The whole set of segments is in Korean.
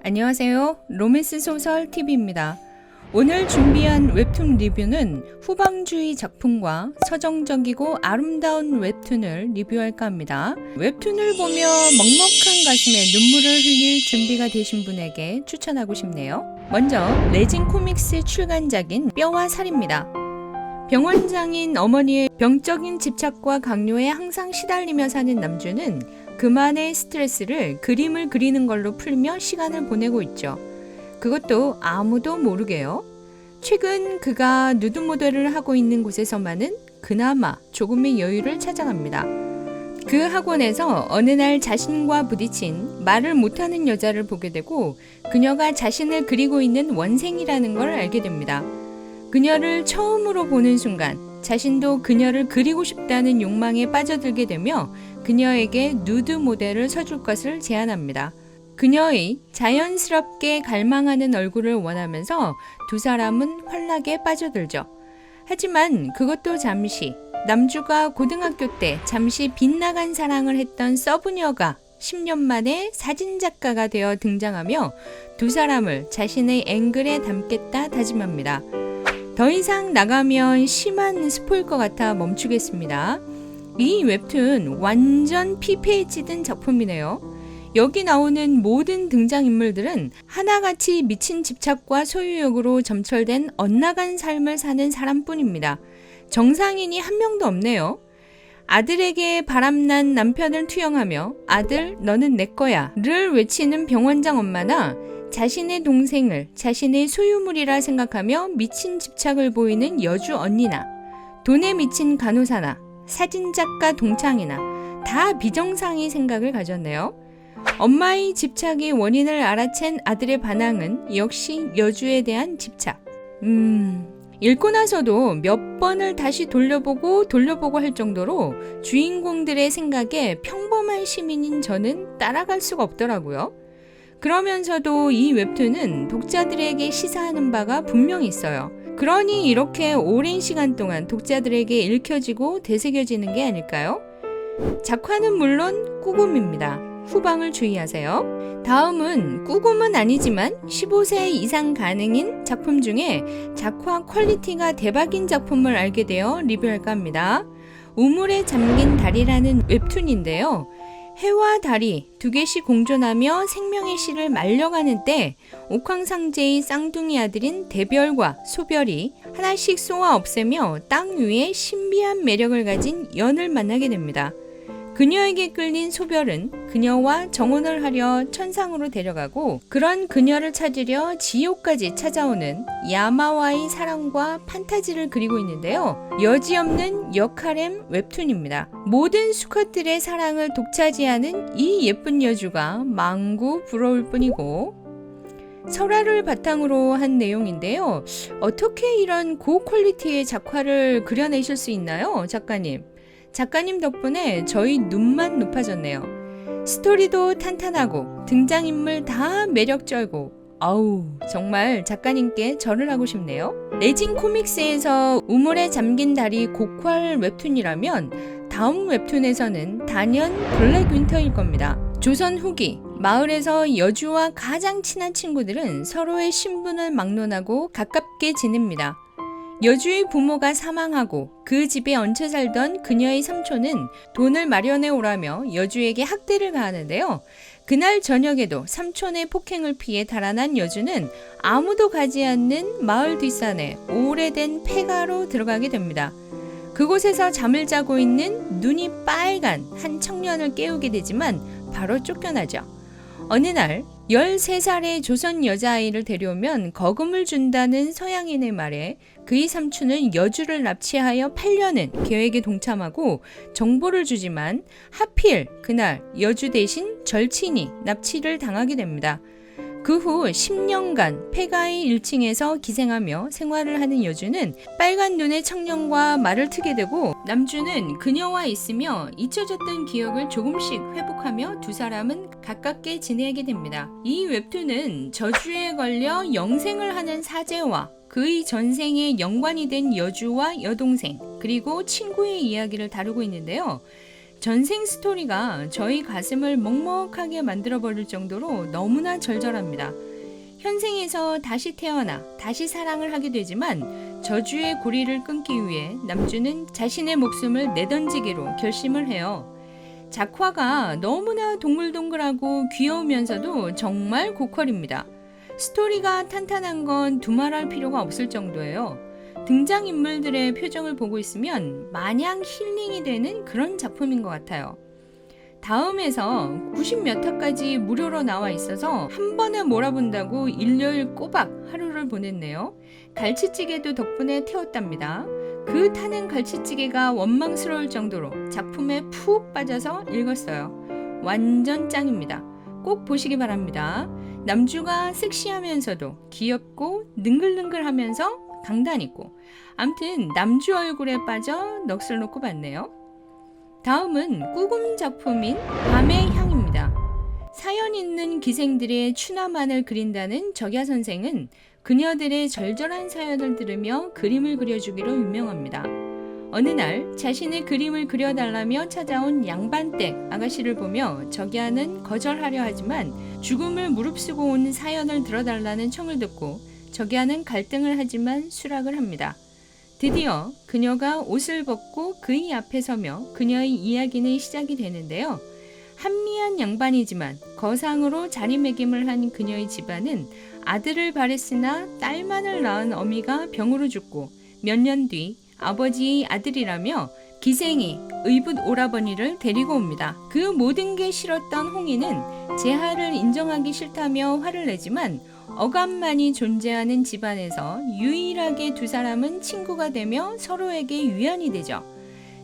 안녕하세요. 로맨스 소설 TV입니다. 오늘 준비한 웹툰 리뷰는 후방주의 작품과 서정적이고 아름다운 웹툰을 리뷰할까 합니다. 웹툰을 보며 먹먹한 가슴에 눈물을 흘릴 준비가 되신 분에게 추천하고 싶네요. 먼저 레진 코믹스 출간작인 뼈와 살입니다. 병원장인 어머니의 병적인 집착과 강요에 항상 시달리며 사는 남주는 그만의 스트레스를 그림을 그리는 걸로 풀며 시간을 보내고 있죠. 그것도 아무도 모르게요. 최근 그가 누드 모델을 하고 있는 곳에서만은 그나마 조금의 여유를 찾아갑니다. 그 학원에서 어느 날 자신과 부딪힌 말을 못하는 여자를 보게 되고 그녀가 자신을 그리고 있는 원생이라는 걸 알게 됩니다. 그녀를 처음으로 보는 순간 자신도 그녀를 그리고 싶다는 욕망에 빠져들게 되며 그녀에게 누드 모델을 서줄 것을 제안합니다. 그녀의 자연스럽게 갈망하는 얼굴을 원하면서 두 사람은 환락에 빠져들죠. 하지만 그것도 잠시, 남주가 고등학교 때 잠시 빗나간 사랑을 했던 서브녀가 10년 만에 사진작가가 되어 등장하며 두 사람을 자신의 앵글에 담겠다 다짐합니다. 더 이상 나가면 심한 스포일 것 같아 멈추겠습니다. 이 웹툰 완전 피폐에 찌든 작품이네요. 여기 나오는 모든 등장인물들은 하나같이 미친 집착과 소유욕으로 점철된 엇나간 삶을 사는 사람뿐입니다. 정상인이 한 명도 없네요. 아들에게 바람난 남편을 투영하며 아들 너는 내 거야 를 외치는 병원장 엄마나 자신의 동생을 자신의 소유물이라 생각하며 미친 집착을 보이는 여주 언니나 돈에 미친 간호사나 사진작가 동창이나 다 비정상의 생각을 가졌네요. 엄마의 집착의 원인을 알아챈 아들의 반항은 역시 여주에 대한 집착. 읽고 나서도 몇 번을 다시 돌려보고 할 정도로 주인공들의 생각에 평범한 시민인 저는 따라갈 수가 없더라고요. 그러면서도 이 웹툰은 독자들에게 시사하는 바가 분명히 있어요. 그러니 이렇게 오랜 시간 동안 독자들에게 읽혀지고 되새겨지는 게 아닐까요? 작화는 물론 꾸굼입니다. 후방을 주의하세요. 다음은 꾸굼은 아니지만 15세 이상 가능인 작품 중에 작화 퀄리티가 대박인 작품을 알게 되어 리뷰할까 합니다. 우물에 잠긴 달이라는 웹툰인데요. 해와 달이 두 개씩 공존하며 생명의 씨를 말려가는 때 옥황상제의 쌍둥이 아들인 대별과 소별이 하나씩 쏘아 없애며 땅 위에 신비한 매력을 가진 연을 만나게 됩니다. 그녀에게 끌린 소별은 그녀와 정혼을 하려 천상으로 데려가고 그런 그녀를 찾으려 지옥까지 찾아오는 야마와의 사랑과 판타지를 그리고 있는데요. 여지없는 역하렘 웹툰입니다. 모든 수컷들의 사랑을 독차지하는 이 예쁜 여주가 망구 부러울 뿐이고 설화를 바탕으로 한 내용인데요. 어떻게 이런 고퀄리티의 작화를 그려내실 수 있나요, 작가님? 작가님 덕분에 저희 눈만 높아졌네요. 스토리도 탄탄하고 등장인물 다 매력적이고 정말 작가님께 절을 하고 싶네요. 레진 코믹스에서 우물에 잠긴 달이 고퀄 웹툰이라면 다음 웹툰에서는 단연 블랙 윈터일 겁니다. 조선 후기 마을에서 여주와 가장 친한 친구들은 서로의 신분을 막론하고 가깝게 지냅니다. 여주의 부모가 사망하고 그 집에 얹혀 살던 그녀의 삼촌은 돈을 마련해 오라며 여주에게 학대를 가하는데요. 그날 저녁에도 삼촌의 폭행을 피해 달아난 여주는 아무도 가지 않는 마을 뒷산에 오래된 폐가로 들어가게 됩니다. 그곳에서 잠을 자고 있는 눈이 빨간 한 청년을 깨우게 되지만 바로 쫓겨나죠. 어느 날 13살의 조선 여자아이를 데려오면 거금을 준다는 서양인의 말에 그의 삼촌은 여주를 납치하여 팔려는 계획에 동참하고 정보를 주지만 하필 그날 여주 대신 절친이 납치를 당하게 됩니다. 그 후 10년간 폐가의 1층에서 기생하며 생활을 하는 여주는 빨간 눈의 청년과 말을 트게 되고 남주는 그녀와 있으며 잊혀졌던 기억을 조금씩 회복하며 두 사람은 가깝게 지내게 됩니다. 이 웹툰은 저주에 걸려 영생을 하는 사제와 그의 전생에 연관이 된 여주와 여동생 그리고 친구의 이야기를 다루고 있는데요. 전생 스토리가 저희 가슴을 먹먹하게 만들어버릴 정도로 너무나 절절합니다. 현생에서 다시 태어나 다시 사랑을 하게 되지만 저주의 고리를 끊기 위해 남주는 자신의 목숨을 내던지기로 결심을 해요. 작화가 너무나 동글동글하고 귀여우면서도 정말 고퀄입니다. 스토리가 탄탄한 건 두말할 필요가 없을 정도예요. 등장인물들의 표정을 보고 있으면 마냥 힐링이 되는 그런 작품인 것 같아요. 다음에서 90몇 화까지 무료로 나와 있어서 한 번에 몰아본다고 일요일 꼬박 하루를 보냈네요. 갈치찌개도 덕분에 태웠답니다. 그 타는 갈치찌개가 원망스러울 정도로 작품에 푹 빠져서 읽었어요. 완전 짱입니다. 꼭 보시기 바랍니다. 남주가 섹시하면서도 귀엽고 능글능글하면서 강단 있고, 암튼 남주 얼굴에 빠져 넋을 놓고 봤네요. 다음은 꾸금 작품인 밤의 향입니다. 사연 있는 기생들의 추나만을 그린다는 적야 선생은 그녀들의 절절한 사연을 들으며 그림을 그려주기로 유명합니다. 어느 날 자신의 그림을 그려달라며 찾아온 양반댁 아가씨를 보며 적야는 거절하려 하지만 죽음을 무릅쓰고 온 사연을 들어달라는 청을 듣고 적야는 갈등을 하지만 수락을 합니다. 드디어 그녀가 옷을 벗고 그의 앞에 서며 그녀의 이야기는 시작이 되는데요. 한미한 양반이지만 거상으로 자리매김을 한 그녀의 집안은 아들을 바랬으나 딸만을 낳은 어미가 병으로 죽고 몇 년 뒤 아버지의 아들이라며 기생이 의붓 오라버니를 데리고 옵니다. 그 모든 게 싫었던 홍이는 재하를 인정하기 싫다며 화를 내지만 어감만이 존재하는 집안에서 유일하게 두 사람은 친구가 되며 서로에게 위안이 되죠.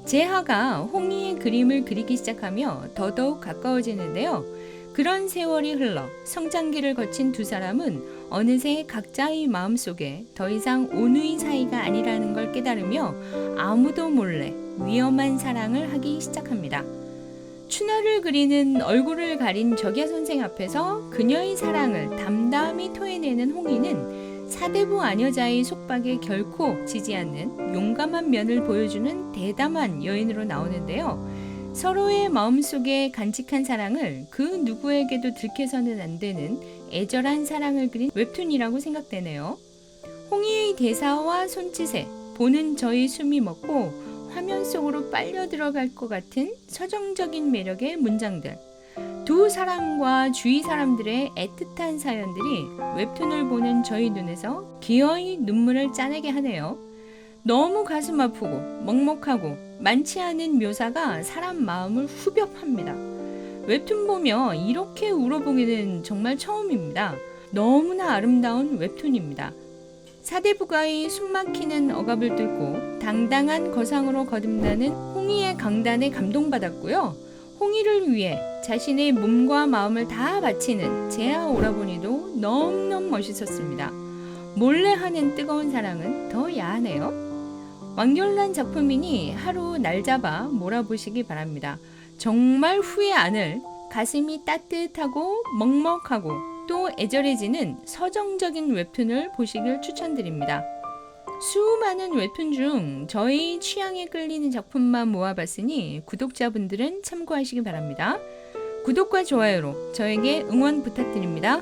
재하가 홍이의 그림을 그리기 시작하며 더더욱 가까워지는데요. 그런 세월이 흘러 성장기를 거친 두 사람은 어느새 각자의 마음속에 더 이상 온누이 사이가 아니라는 걸 깨달으며 아무도 몰래 위험한 사랑을 하기 시작합니다. 추나를 그리는 얼굴을 가린 적야 선생 앞에서 그녀의 사랑을 담담히 토해내는 홍이는 사대부 아녀자의 속박에 결코 지지 않는 용감한 면을 보여주는 대담한 여인으로 나오는데요. 서로의 마음속에 간직한 사랑을 그 누구에게도 들켜서는 안 되는 애절한 사랑을 그린 웹툰이라고 생각되네요. 홍이의 대사와 손짓에 보는 저의 숨이 멎고 화면 속으로 빨려 들어갈 것 같은 서정적인 매력의 문장들. 두 사람과 주위 사람들의 애틋한 사연들이 웹툰을 보는 저희 눈에서 기어이 눈물을 짜내게 하네요. 너무 가슴 아프고 먹먹하고 많지 않은 묘사가 사람 마음을 후벼팝니다. 웹툰 보며 이렇게 울어보기는 정말 처음입니다. 너무나 아름다운 웹툰입니다. 사대부가의 숨막히는 억압을 뚫고 당당한 거상으로 거듭나는 홍이의 강단에 감동받았고요. 홍이를 위해 자신의 몸과 마음을 다 바치는 재하 오라버니도 너무너무 멋있었습니다. 몰래 하는 뜨거운 사랑은 더 야하네요. 완결난 작품이니 하루 날 잡아 몰아보시기 바랍니다. 정말 후회 않을 가슴이 따뜻하고 먹먹하고 또 애절해지는 서정적인 웹툰을 보시길 추천드립니다. 수많은 웹툰 중 저희 취향에 끌리는 작품만 모아봤으니 구독자분들은 참고하시기 바랍니다. 구독과 좋아요로 저에게 응원 부탁드립니다.